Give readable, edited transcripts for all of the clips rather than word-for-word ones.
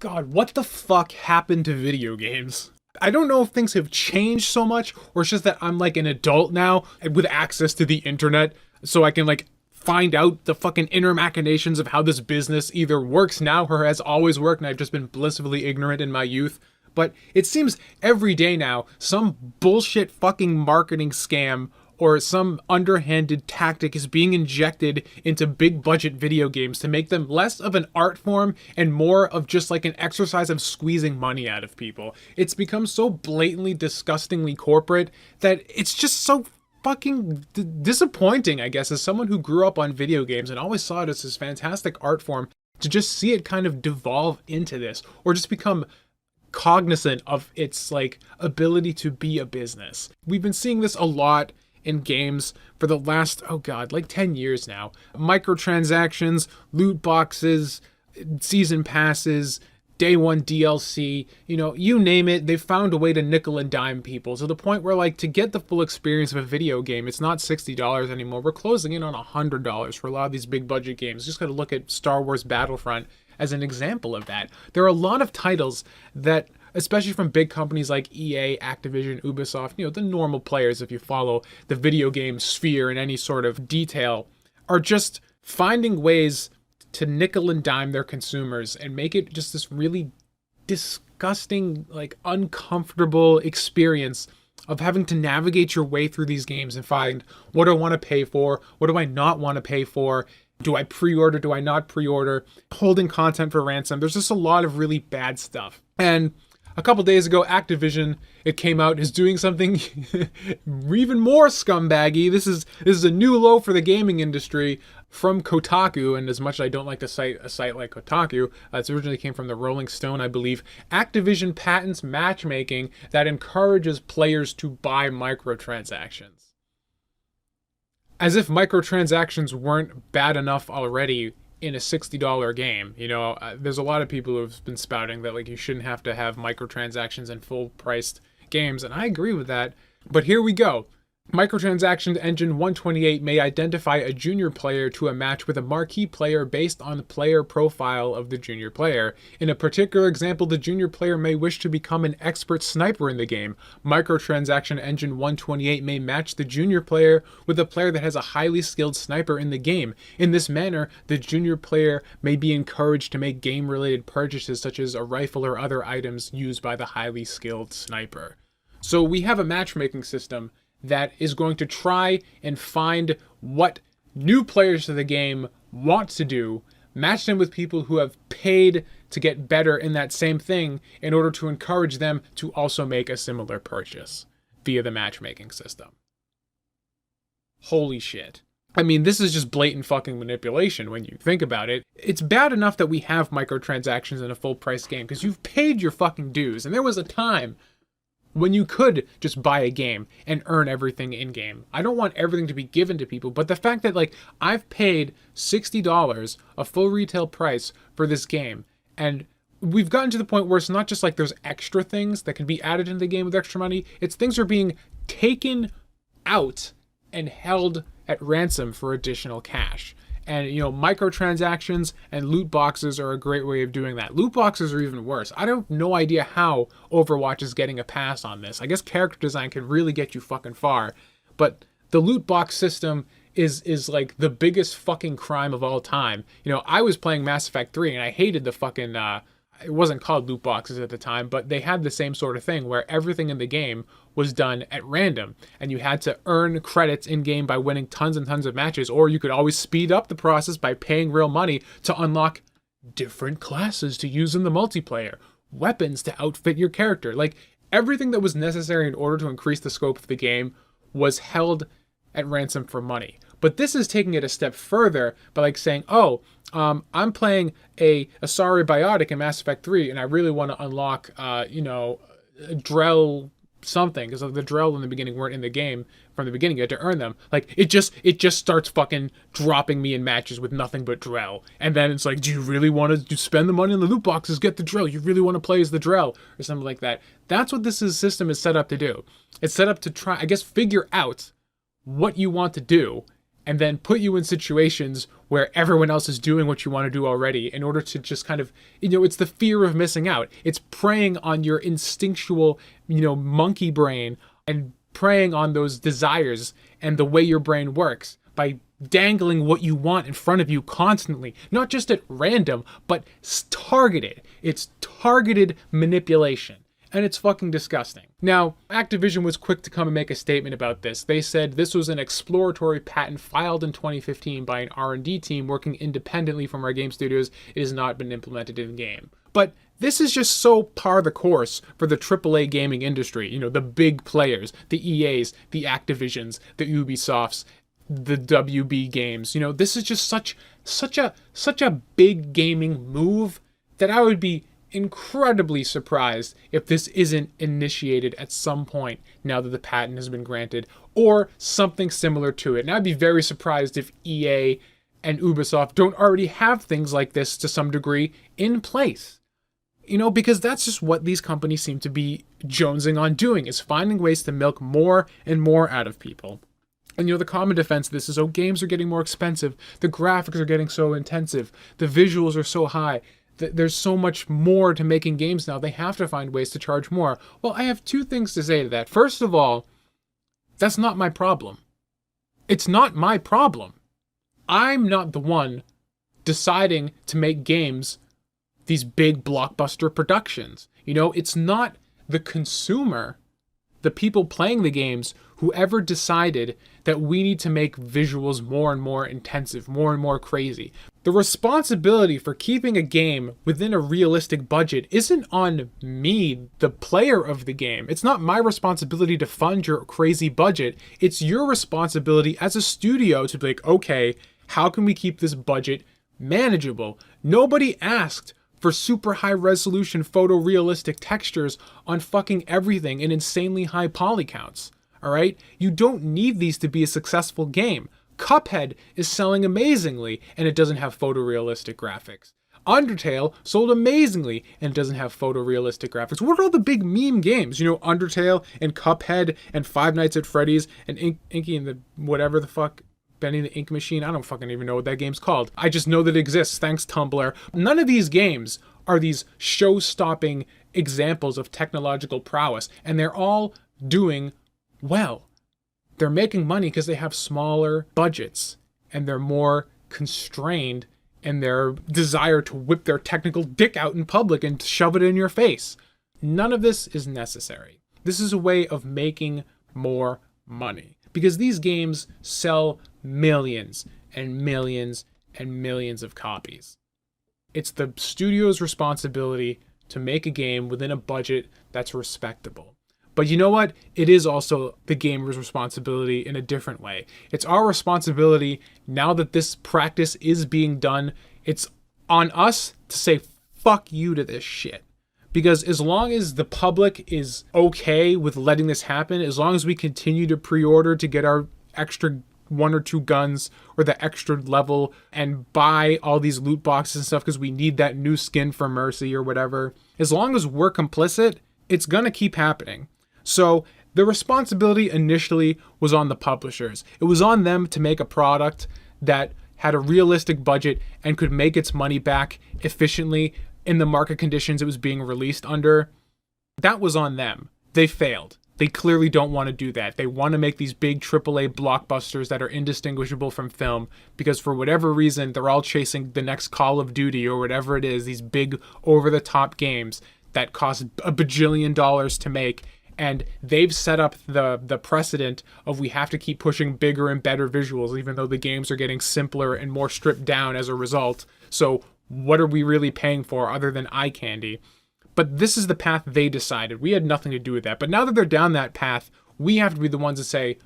God, what the fuck happened to video games? I don't know if things have changed so much, or it's just that I'm like an adult now with access to the internet, so I can like find out the fucking inner machinations of how this business either works now or has always worked, and I've just been blissfully ignorant in my youth. But it seems every day now, some bullshit fucking marketing scam or some underhanded tactic is being injected into big budget video games to make them less of an art form and more of just like an exercise of squeezing money out of people. It's become so blatantly, disgustingly corporate that it's just so fucking disappointing, I guess, as someone who grew up on video games and always saw it as this fantastic art form, to just see it kind of devolve into this, or just become cognizant of its like ability to be a business. We've been seeing this a lot in games for the last, oh god, like 10 years now. Microtransactions, loot boxes, season passes, day one DLC, you name it, they've found a way to nickel and dime people to the point where, like, to get the full experience of a video game, it's not $60 anymore. We're closing in on $100 for a lot of these big budget games. Just gotta look at Star Wars Battlefront as an example of that. There are a lot of titles that, especially from big companies like EA, Activision, Ubisoft, the normal players, if you follow the video game sphere in any sort of detail, are just finding ways to nickel and dime their consumers and make it just this really disgusting, like uncomfortable experience of having to navigate your way through these games and find, what do I want to pay for? What do I not want to pay for? Do I pre-order? Do I not pre-order? Holding content for ransom. There's just a lot of really bad stuff. And a couple days ago, Activision, it came out, is doing something even more scumbaggy. This is a new low for the gaming industry from Kotaku, and as much as I don't like to cite a site like Kotaku, it originally came from the Rolling Stone, I believe. Activision patents matchmaking that encourages players to buy microtransactions. As if microtransactions weren't bad enough already in a $60 game. There's a lot of people who have been spouting that like you shouldn't have to have microtransactions in full priced games, and I agree with that. But here we go. Microtransaction Engine 128 may identify a junior player to a match with a marquee player based on the player profile of the junior player. In a particular example, the junior player may wish to become an expert sniper in the game. Microtransaction Engine 128 may match the junior player with a player that has a highly skilled sniper in the game. In this manner, the junior player may be encouraged to make game-related purchases such as a rifle or other items used by the highly skilled sniper. So we have a matchmaking system that is going to try and find what new players to the game want to do, match them with people who have paid to get better in that same thing in order to encourage them to also make a similar purchase via the matchmaking system. Holy shit. I mean, this is just blatant fucking manipulation when you think about it. It's bad enough that we have microtransactions in a full price game because you've paid your fucking dues, and there was a time when you could just buy a game and earn everything in game. I don't want everything to be given to people, but the fact that like I've paid $60, a full retail price for this game, and we've gotten to the point where it's not just like there's extra things that can be added into the game with extra money, it's things are being taken out and held at ransom for additional cash. And, microtransactions and loot boxes are a great way of doing that. Loot boxes are even worse. I have no idea how Overwatch is getting a pass on this. I guess character design can really get you fucking far. But the loot box system is like the biggest fucking crime of all time. I was playing Mass Effect 3 and I hated the fucking, it wasn't called loot boxes at the time, but they had the same sort of thing where everything in the game was done at random, and you had to earn credits in game by winning tons and tons of matches, or you could always speed up the process by paying real money to unlock different classes to use in the multiplayer, weapons to outfit your character. Like, everything that was necessary in order to increase the scope of the game was held at ransom for money. But this is taking it a step further by like saying, I'm playing a Asari Biotic in Mass Effect 3 and I really want to unlock, Drell something, because the Drell in the beginning weren't in the game from the beginning. You had to earn them. Like, it just starts fucking dropping me in matches with nothing but Drell. And then it's like, do you really want to spend the money on the loot boxes, get the Drell? You really want to play as the Drell? Or something like that. That's what this system is set up to do. It's set up to try, I guess, figure out what you want to do and then put you in situations where everyone else is doing what you want to do already in order to just kind of, it's the fear of missing out. It's preying on your instinctual, monkey brain and preying on those desires and the way your brain works by dangling what you want in front of you constantly, not just at random, but targeted. It's targeted manipulation. And it's fucking disgusting. Now, Activision was quick to come and make a statement about this. They said this was an exploratory patent filed in 2015 by an R&D team working independently from our game studios. It has not been implemented in game. But this is just so par the course for the AAA gaming industry. The big players, the EAs, the Activisions, the Ubisofts, the WB games. This is just such a big gaming move that I would be incredibly surprised if this isn't initiated at some point now that the patent has been granted, or something similar to it. And I'd be very surprised if EA and Ubisoft don't already have things like this to some degree in place. Because that's just what these companies seem to be jonesing on doing, is finding ways to milk more and more out of people. And the common defense of this is, games are getting more expensive, the graphics are getting so intensive, the visuals are so high, there's so much more to making games now, they have to find ways to charge more. Well, I have two things to say to that. First of all, that's not my problem. It's not my problem. I'm not the one deciding to make games, these big blockbuster productions. It's not the consumer, the people playing the games, whoever decided that we need to make visuals more and more intensive, more and more crazy. The responsibility for keeping a game within a realistic budget isn't on me, the player of the game. It's not my responsibility to fund your crazy budget. It's your responsibility as a studio to be like, okay, how can we keep this budget manageable? Nobody asked for super high resolution photorealistic textures on fucking everything in insanely high poly counts. Alright? You don't need these to be a successful game. Cuphead is selling amazingly and it doesn't have photorealistic graphics. Undertale sold amazingly and it doesn't have photorealistic graphics. What are all the big meme games? Undertale and Cuphead and Five Nights at Freddy's and Inky and the whatever the fuck, Benny the Ink Machine. I don't fucking even know what that game's called. I just know that it exists. Thanks, Tumblr. None of these games are these show-stopping examples of technological prowess, and they're all doing well. They're making money because they have smaller budgets, and they're more constrained in their desire to whip their technical dick out in public and shove it in your face. None of this is necessary. This is a way of making more money, because these games sell millions and millions and millions of copies. It's the studio's responsibility to make a game within a budget that's respectable. But you know what? It is also the gamer's responsibility in a different way. It's our responsibility, now that this practice is being done, it's on us to say fuck you to this shit. Because as long as the public is okay with letting this happen, as long as we continue to pre-order to get our extra 1 or 2 guns or the extra level and buy all these loot boxes and stuff because we need that new skin for Mercy or whatever, as long as we're complicit, it's gonna keep happening. So the responsibility initially was on the publishers. It was on them to make a product that had a realistic budget and could make its money back efficiently in the market conditions it was being released under. That was on them. They failed. They clearly don't want to do that. They want to make these big AAA blockbusters that are indistinguishable from film because for whatever reason, they're all chasing the next Call of Duty or whatever it is, these big over-the-top games that cost $1 bajillion to make. And they've set up the precedent of we have to keep pushing bigger and better visuals, even though the games are getting simpler and more stripped down as a result. So what are we really paying for other than eye candy? But this is the path they decided. We had nothing to do with that. But now that they're down that path, we have to be the ones that say,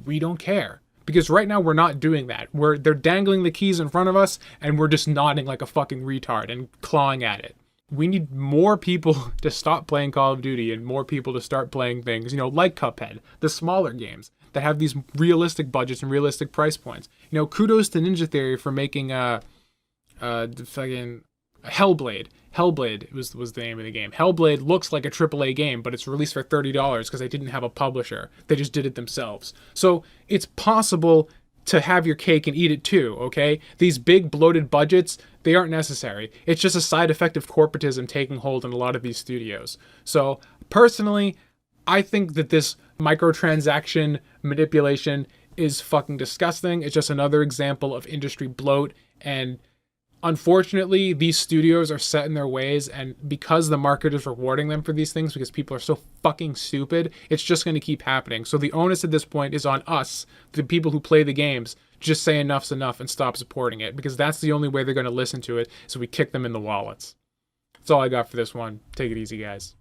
we don't care. Because right now we're not doing that. They're dangling the keys in front of us and we're just nodding like a fucking retard and clawing at it. We need more people to stop playing Call of Duty and more people to start playing things, like Cuphead, the smaller games that have these realistic budgets and realistic price points. Kudos to Ninja Theory for making fucking Hellblade. Hellblade was the name of the game. Hellblade looks like a AAA game, but it's released for $30 because they didn't have a publisher. They just did it themselves. So it's possible to have your cake and eat it too, okay? These big bloated budgets, they aren't necessary. It's just a side effect of corporatism taking hold in a lot of these studios. So personally, I think that this microtransaction manipulation is fucking disgusting. It's just another example of industry bloat, and unfortunately, these studios are set in their ways, and because the market is rewarding them for these things, because people are so fucking stupid, it's just going to keep happening. So the onus at this point is on us, the people who play the games, just say enough's enough and stop supporting it, because that's the only way they're going to listen to it, so we kick them in the wallets. That's all I got for this one. Take it easy, guys.